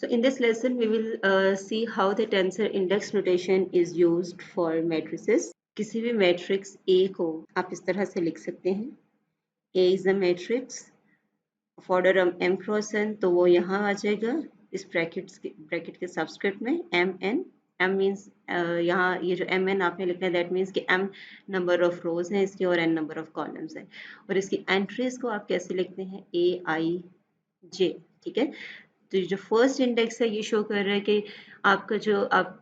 So in this lesson, we will see how the tensor index notation is used for matrices. किसी भी matrix A को आप इस तरह से लिख सकते हैं. A is a matrix of order m cross n, तो वो यहाँ आ जाएगा इस ब्रैकेट के सबस्क्रिप्ट में mn. m मीन्स यहाँ ये जो mn आपने लिखना है दैट मीन्स कि m नंबर ऑफ रोज हैं इसके और n नंबर ऑफ कॉलम्स हैं. और इसकी एंट्रीज को आप कैसे लिखते हैं a i j. ठीक है. तो जो फर्स्ट इंडेक्स है ये शो कर रहा है कि आपका जो आप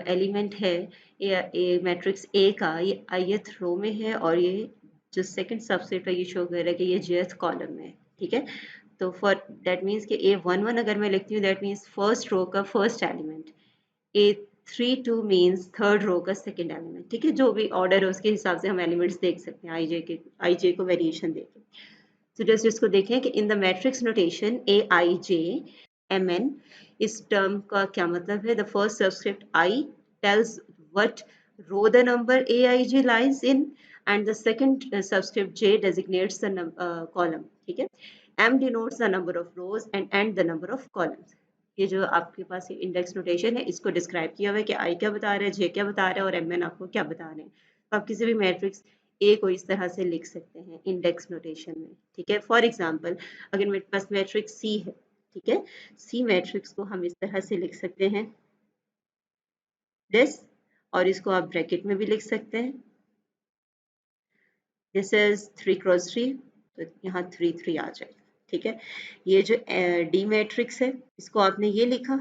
एलिमेंट है ये मैट्रिक्स ए का ये ith रो में है और ये जो सेकंड सबसेट है ये शो कर रहा है कि ये jth कॉलम में है. ठीक है. तो फॉर दैट मीन्स कि A11 अगर मैं लिखती हूँ दैट मीन्स फर्स्ट रो का first element. A32 means third row का सेकंड एलिमेंट. ठीक है. जो भी ऑर्डर है उसके हिसाब से हम एलिमेंट्स देख सकते हैं आई जे को वेरिएशन देके. तो जस्ट इसको देखें कि in the matrix notation a I J M n, इस टर्म का क्या मतलब है. The first subscript i tells what row the number a I j lies in and the second subscript j designates the column. ठीक है. M denotes the number of rows and the number of columns. ये जो आपके पास index notation है इसको describe किया हुआ है कि आई क्या बता रहा है, जे क्या बता रहा है और एम एन आपको क्या बता रहे हैं. तो आप किसी भी मैट्रिक्स ए को इस तरह से लिख सकते हैं इंडेक्स नोटेशन में. ठीक है. फॉर एग्जांपल अगर मेरे पास मैट्रिक्स सी है. ठीक है. सी मैट्रिक्स को हम इस तरह से लिख सकते हैं दिस, और इसको आप ब्रैकेट में भी लिख सकते हैं. दिस इज 3 क्रॉस 3, तो यहाँ 3 3 आ जाएगा. ठीक है. ये जो डी मैट्रिक्स है इसको आपने ये लिखा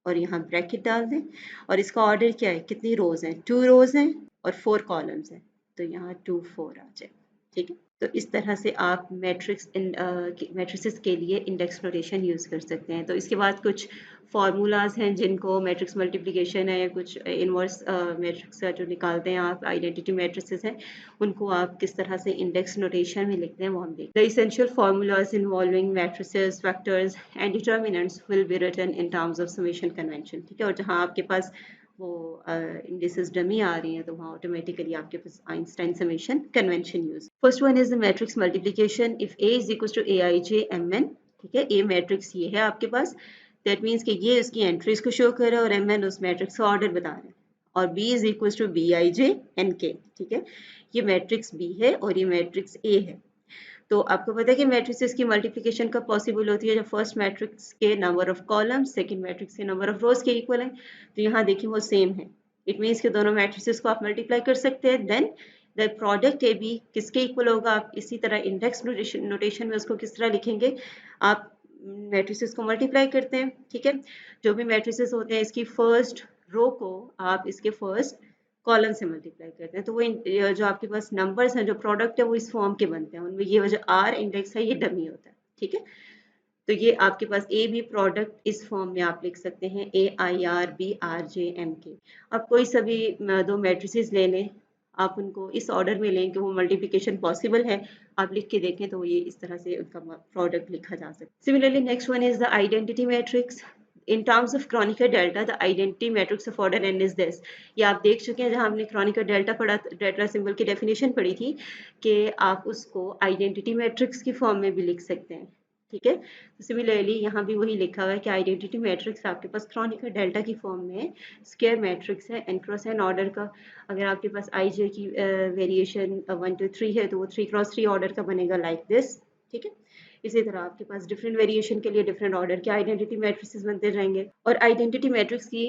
और यहाँ ब्रैकेट डाल दें और इसका ऑर्डर क्या है, कितनी रोज हैं, 2 रोज हैं और 4 कॉलम्स हैं, तो यहाँ 2 4 आ जाए. ठीक है. तो इस तरह से आप मैट्रिसेस के लिए इंडेक्स नोटेशन यूज़ कर सकते हैं. तो इसके बाद कुछ फार्मूलाज हैं जिनको मैट्रिक्स मल्टीप्लिकेशन है या कुछ इनवर्स मैट्रिक्स जो निकालते हैं आप आइडेंटिटी मैट्रिसेस हैं उनको आप किस तरह से इंडेक्स नोटेशन में लिखते हैं वो हम देखते हैं. The essential formulas involving matrices vectors and determinants will be written in terms of summation convention. ठीक है. और जहाँ आपके पास वो इंडिसेस डमी आ रही हैं तो वहाँ ऑटोमेटिकली आपके पास Einstein summation convention use. First one is the matrix multiplication. If A is equal to A I J M N. ठीक है. ए मैट्रिक्स ये है आपके पास, दैट मीन्स कि ये उसकी एंट्रीज को शो कर रहा है और एम एन उस मैट्रिक्स का ऑर्डर बता रहे हैं. और b is equal to b I J n k. ठीक है. ये मैट्रिक्स बी है और ये मैट्रिक्स ए है. तो आपको पता है कि मैट्रिसेस की मल्टीप्लिकेशन कब पॉसिबल होती है, जब फर्स्ट मैट्रिक्स के number of columns second matrix के नंबर ऑफ रोज के इक्वल है. तो यहाँ देखिए वो सेम है. इट मीन्स कि दोनों मैट्रिसेस को आप मल्टीप्लाई कर सकते हैं. Then the product a b किसके इक्वल होगा, आप इसी तरह इंडेक्स नोटेशन में उसको किस तरह लिखेंगे, आप मैट्रिसेस को मल्टीप्लाई करते हैं. ठीक है. जो भी मैट्रिसेस होते हैं इसकी फर्स्ट रो को आप इसके फर्स्ट कॉलम से मल्टीप्लाई करते हैं. तो वो जो आपके पास नंबर्स हैं जो प्रोडक्ट है वो इस फॉर्म के बनते हैं. उनमें ये वजह आर इंडेक्स है ये डमी होता है. ठीक है. तो ये आपके पास ए बी प्रोडक्ट इस फॉर्म में आप लिख सकते हैं A I R B R J M K. आप कोई सभी दो मैट्रिसेस ले लें, आप उनको इस ऑर्डर में लें कि वो मल्टीप्लिकेशन पॉसिबल है, आप लिख के देखें तो ये इस तरह से उनका प्रोडक्ट लिखा जा सकता है. Similarly next one is the identity matrix. In terms of Kronecker delta, the identity matrix of order n is this. ये आप देख चुके हैं जहां हमने Kronecker delta पढ़ा, डेल्टा सिंबल की डेफिनेशन पढ़ी थी कि आप उसको आइडेंटिटी मैट्रिक्स की फॉर्म में भी लिख सकते हैं. ठीक है. तो सिमिलरली यहाँ भी वही लिखा हुआ है कि आइडेंटिटी मैट्रिक्स आपके पास Kronecker delta की फॉर्म में स्क्वायर मैट्रिक्स है n क्रॉस n ऑर्डर का. अगर आपके पास आई जे की वेरिएशन 1 2 3 है तो वो 3 क्रॉस 3 ऑर्डर का बनेगा लाइक दिस. ठीक है. इसी तरह आपके पास डिफरेंट वेरिएशन के लिए डिफरेंट ऑर्डर के आइडेंटिटी मैट्रिसेस बनते जाएंगे. और आइडेंटिटी मैट्रिक्स की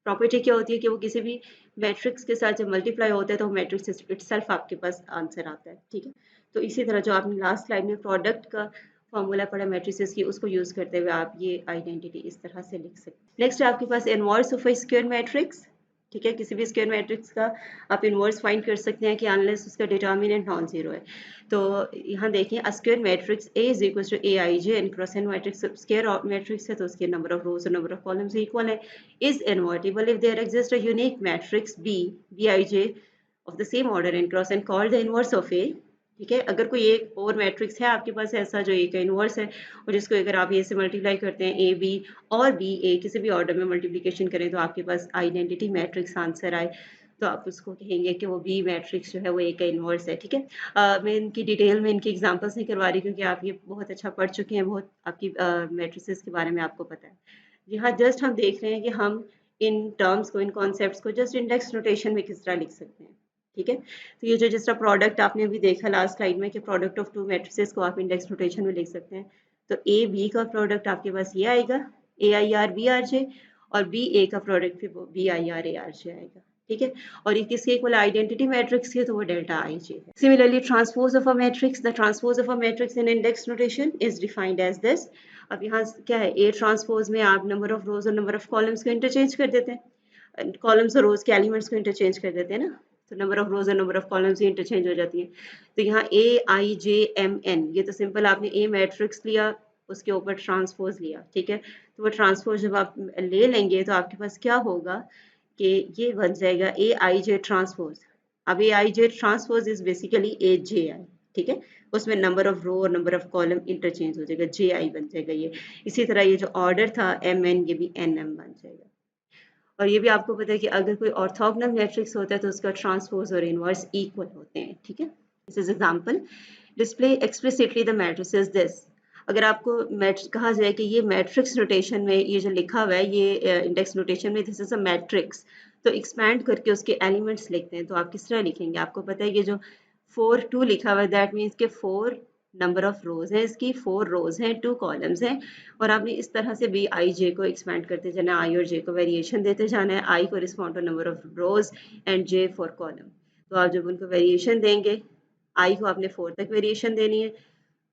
प्रॉपर्टी क्या होती है कि वो किसी भी मैट्रिक्स के साथ जब मल्टीप्लाई होता है तो मैट्रिक्स इटसेल्फ आपके पास आंसर आता है. ठीक है. तो इसी तरह जो आपने लास्ट स्लाइड में प्रोडक्ट का फॉर्मूला पढ़ा मैट्रिसेस की उसको यूज करते हुए आप ये आइडेंटिटी इस तरह से लिख सकते हैं. नेक्स्ट आपके पास inverse of a square matrix. ठीक है. किसी भी स्क्वायर मैट्रिक्स का आप इनवर्स फाइंड कर सकते हैं कि अनलेस उसका डिटर्मिनेंट नॉन जीरो है. तो यहाँ देखिए a square matrix A is equal to A I J N cross N matrix square matrix है तो उसके नंबर ऑफ रोज और नंबर ऑफ कॉलम्स इक्वल है. Is invertible if there exist a unique matrix B B I J of the same order N cross N called the inverse of A. ठीक है. अगर कोई एक और matrix है आपके पास ऐसा जो ए का इनवर्स है और जिसको अगर आप ए से मल्टीप्लाई करते हैं ए बी और बी ए किसी भी ऑर्डर में मल्टीप्लिकेशन करें तो आपके पास आइडेंटिटी मैट्रिक्स आंसर आए तो आप उसको कहेंगे कि वो बी मैट्रिक्स जो है वो ए का इनवर्स है. ठीक है. मैं इनकी डिटेल में इनकी एग्जांपल्स नहीं करवा रही क्योंकि आप ये बहुत अच्छा पढ़ चुके हैं, बहुत आपकी मैट्रिसेस के बारे में आपको पता है. यहाँ जस्ट हम देख रहे हैं कि हम इन टर्म्स को, इन कॉन्सेप्ट्स को जस्ट इंडेक्स नोटेशन में किस तरह लिख सकते हैं। ठीक है, तो ये जो जिस तरह प्रोडक्ट आपने अभी देखा लास्ट स्लाइड में कि प्रोडक्ट ऑफ टू मैट्रिसेस को आप इंडेक्स नोटेशन में लिख सकते हैं, तो ए बी का प्रोडक्ट आपके पास ये आएगा A I R B R J, और बी ए का प्रोडक्ट फिर B I R A are J आएगा। ठीक है, और ये किसके इक्वल आइडेंटिटी मैट्रिक्स है, तो वो डेल्टा आई जे है। Similarly transpose of a matrix, the transpose of a matrix in index notation is defined as this. अब यहाँ क्या है, ए ट्रांसपोज में आप नंबर ऑफ रोज और नंबर ऑफ कॉलम्स को इंटरचेंज कर देते हैं, कॉलम्स और रोज के एलिमेंट्स को इंटरचेंज कर देते हैं ना, तो नंबर ऑफ रोज और नंबर ऑफ कॉलम्स इंटरचेंज हो जाती है। तो यहाँ ए आई जे एम एन, ये तो सिंपल आपने ए मैट्रिक्स लिया, उसके ऊपर ट्रांसपोज लिया। ठीक है, तो वो ट्रांसपोज जब आप ले लेंगे तो आपके पास क्या होगा कि ये बन जाएगा ए आई जे ट्रांसपोज। अब ए आई जे ट्रांसपोज इज बेसिकली ए जे आई। ठीक है, उसमें नंबर ऑफ रो और नंबर ऑफ कॉलम इंटरचेंज हो जाएगा, जे आई बन जाएगा ये। इसी तरह ये जो ऑर्डर था एम एन, ये भी एन एम बन जाएगा। और ये भी आपको पता है कि अगर कोई ऑर्थोगोनल मैट्रिक्स होता है तो उसका ट्रांसपोज और इनवर्स इक्वल होते हैं। ठीक है, this is example, display explicitly the matrix is this. अगर आपको कहा जाए कि ये मैट्रिक्स नोटेशन में ये जो लिखा हुआ है, ये इंडेक्स नोटेशन में दिस इज अ मैट्रिक्स, तो एक्सपैंड करके उसके एलिमेंट्स लिखते हैं, तो आप किस तरह लिखेंगे? आपको पता है ये जो 4 2 लिखा हुआ है, दैट मीन्स के 4 नंबर ऑफ रोज है, इसकी 4 रोज हैं, 2 कॉलम्स हैं, और आपने इस तरह से भी आई जे को एक्सपैंड करते जाना है, आई और जे को वेरिएशन देते जाना है, आई को respond to number of rows and j for column. तो आप जब उनको वेरिएशन देंगे, आई को आपने 4 तक वेरिएशन देनी है,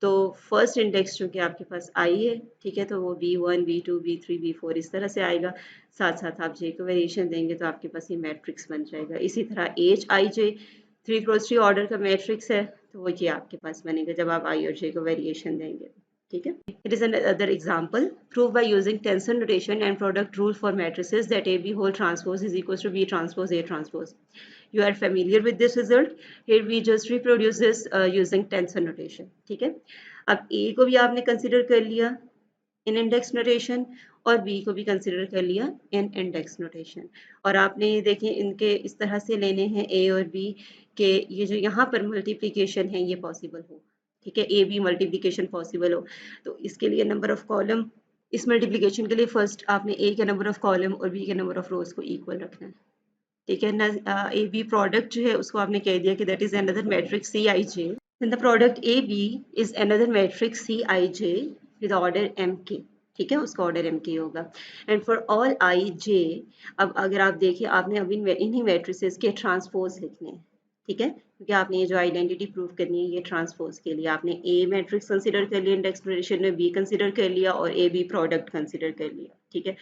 तो फर्स्ट इंडेक्स चूंकि आपके पास आई है, ठीक है, तो वो B1 B2 B3 B4 इस तरह से आएगा। साथ साथ आप जे को वेरिएशन देंगे तो आपके पास ये मैट्रिक्स बन जाएगा। इसी तरह H I J 3x3 order का मैट्रिक्स है, तो वो ये आपके पास बनेगा जब आप आई और जे को वेरिएशन देंगे। ठीक है, it is another example proved by using tensor notation and product rule for matrices that AB whole transpose is equals to B transpose A transpose. You are familiar with this result. Here we just reproduce this using tensor notation. ठीक है, अब A को भी आपने consider कर लिया इन index notation, और B को भी कंसिडर कर लिया इन इंडेक्स नोटेशन, और आपने ये देखें इनके इस तरह से लेने हैं A और B के ये जो यहाँ पर मल्टीप्लिकेशन है ये पॉसिबल हो। ठीक है, ए बी मल्टीप्लिकेशन पॉसिबल हो, तो इसके लिए नंबर ऑफ कॉलम, इस मल्टीप्लिकेशन के लिए फर्स्ट आपने ए के नंबर ऑफ कॉलम और बी के नंबर ऑफ रोज को इक्वल रखना है। ठीक है ना, ए बी प्रोडक्ट जो है उसको आपने कह दिया कि that is another matrix c I j, then the product a b is another matrix c I j with order m k. ठीक है, उसका ऑर्डर एम के होगा। And for all i j, अब अगर आप देखिए आपने अभी इन्हीं मैट्रिसेस के ट्रांसपोज लिखने हैं। ठीक है, क्योंकि आपने ये जो आइडेंटिटी प्रूव करनी है ये ट्रांसपोज के लिए आपने ए मैट्रिक्स कंसीडर कर लिया इंडेक्स नोटेशन में, बी कंसीडर कर लिया और ए बी प्रोडक्ट कंसीडर कर लिया। ठीक है,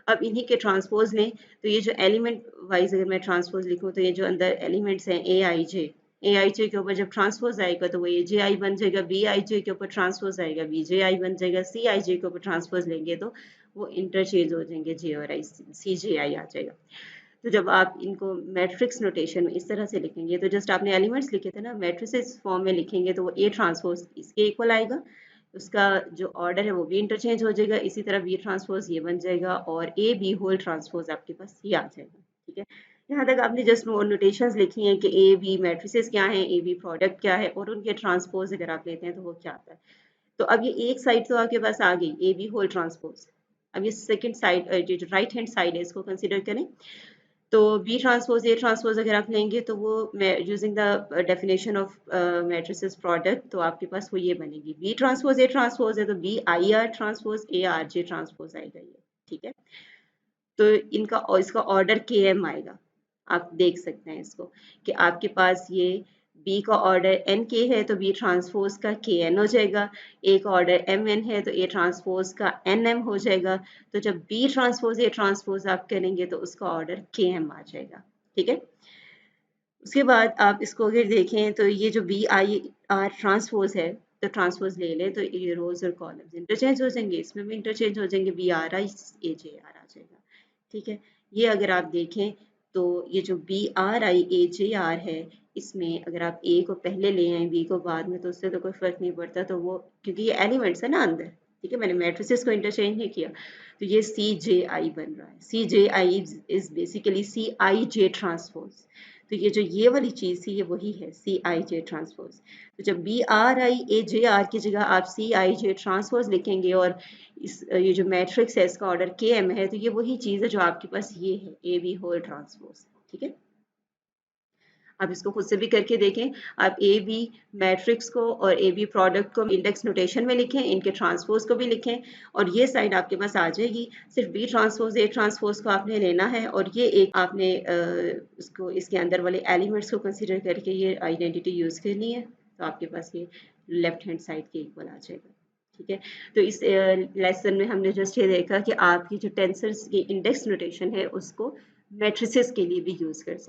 अब इन्हीं के ट्रांसपोज लें, तो ये जो एलिमेंट वाइज अगर मैं ट्रांसपोज लिखूं तो ये जो अंदर एलिमेंट्स हैं ए आई जे के ऊपर जब ट्रांसपोज आएगा तो वो ए जे आई बन जाएगा, बी आई जे के ऊपर ट्रांसपोज आएगा बी जे आई बन जाएगा, सी आई जे के ऊपर ट्रांसपोज लेंगे तो वो इंटरचेंज हो जाएंगे, जे और आई सी जे आई आ जाएगा। तो जब आप इनको मैट्रिक्स नोटेशन में इस तरह से लिखेंगे तो जस्ट आपने एलिमेंट्स लिखे थे ना, मैट्रिसेस फॉर्म में लिखेंगे तो वो ए ट्रांसपोज इसके इक्वल आएगा, उसका जो ऑर्डर है वो भी इंटरचेंज हो जाएगा। इसी तरह बी ट्रांसपोज ये बन जाएगा और ए बी होल ट्रांसपोज आपके पास ये आ जाएगा। ठीक है, यहाँ तक आपने जस्ट नोटेशंस लिखी हैं कि ए बी मैट्रिसेस क्या है, ए बी प्रोडक्ट क्या है, और उनके ट्रांसपोज अगर आप लेते हैं तो वो क्या आता है। तो अब ये एक साइड तो आपके पास आ गई ए बी होल ट्रांसपोज। अब ये सेकेंड साइड जो राइट हैंड साइड है इसको कंसिडर करें, तो बी ट्रांसपोज ए ट्रांसपोज अगर आप लेंगे तो वो using the definition of matrices product, तो आपके पास वो ये बनेगी बी ट्रांसपोज ए ट्रांसपोज है तो b I r transpose a are j transpose आएगा ये। ठीक है, तो इनका और इसका ऑर्डर के एम आएगा। आप देख सकते हैं इसको कि आपके पास ये बी का ऑर्डर एन के है तो बी ट्रांसपोज का के एन हो जाएगा, ए का ऑर्डर एम एन है तो ए ट्रांसपोज का एन एम हो जाएगा। तो जब बी ट्रांसपोज ए ट्रांसपोज आप करेंगे तो उसका ऑर्डर के एम आ जाएगा। ठीक है, उसके बाद आप इसको अगर देखें तो ये जो बी आई आर ट्रांसपोज है, तो ट्रांसपोज ले लें तो ये रोज और कॉलम्स इंटरचेंज हो जाएंगे, इसमें भी इंटरचेंज हो जाएंगे, B are I A J R आ जाएगा। ठीक है, ये अगर आप देखें तो ये जो b are I A J r है, इसमें अगर आप ए को पहले ले आए बी को बाद में तो उससे तो कोई फर्क नहीं पड़ता, तो वो क्योंकि ये एलिमेंट्स है ना अंदर। ठीक है, मैंने मैट्रिसेस को इंटरचेंज नहीं किया, तो ये सी जे आई बन रहा है। C J I is basically C I J transpose. तो ये जो ये वाली चीज़ थी ये वही है सी आई जे ट्रांसपोज। तो जब b are I A J r की जगह आप सी आई जे ट्रांसपोज लिखेंगे और ये जो मैट्रिक्स है इसका ऑर्डर के एम है, तो ये वही चीज़ है जो आपके पास ये है ए बी होल ट्रांसपोज। ठीक है, आप इसको खुद से भी करके देखें। आप ए बी मैट्रिक्स को और ए बी प्रोडक्ट को इंडेक्स नोटेशन में लिखें, इनके ट्रांसपोज को भी लिखें और ये साइड आपके पास आ जाएगी। सिर्फ बी ट्रांसपोज ए ट्रांसपोज को आपने लेना है और ये एक आपने उसको इसके अंदर वाले एलिमेंट्स को कंसिडर करके ये आइडेंटिटी यूज़ करनी है, तो आपके पास ये लेफ्ट हैंड साइड के इक्वल आ जाएगा। ठीक है, तो इस लेसन में हमने जस्ट ये देखा कि आपकी जो टेंसर्स की इंडेक्स नोटेशन है उसको मैट्रिसेस के लिए भी यूज़ कर सकते हैं।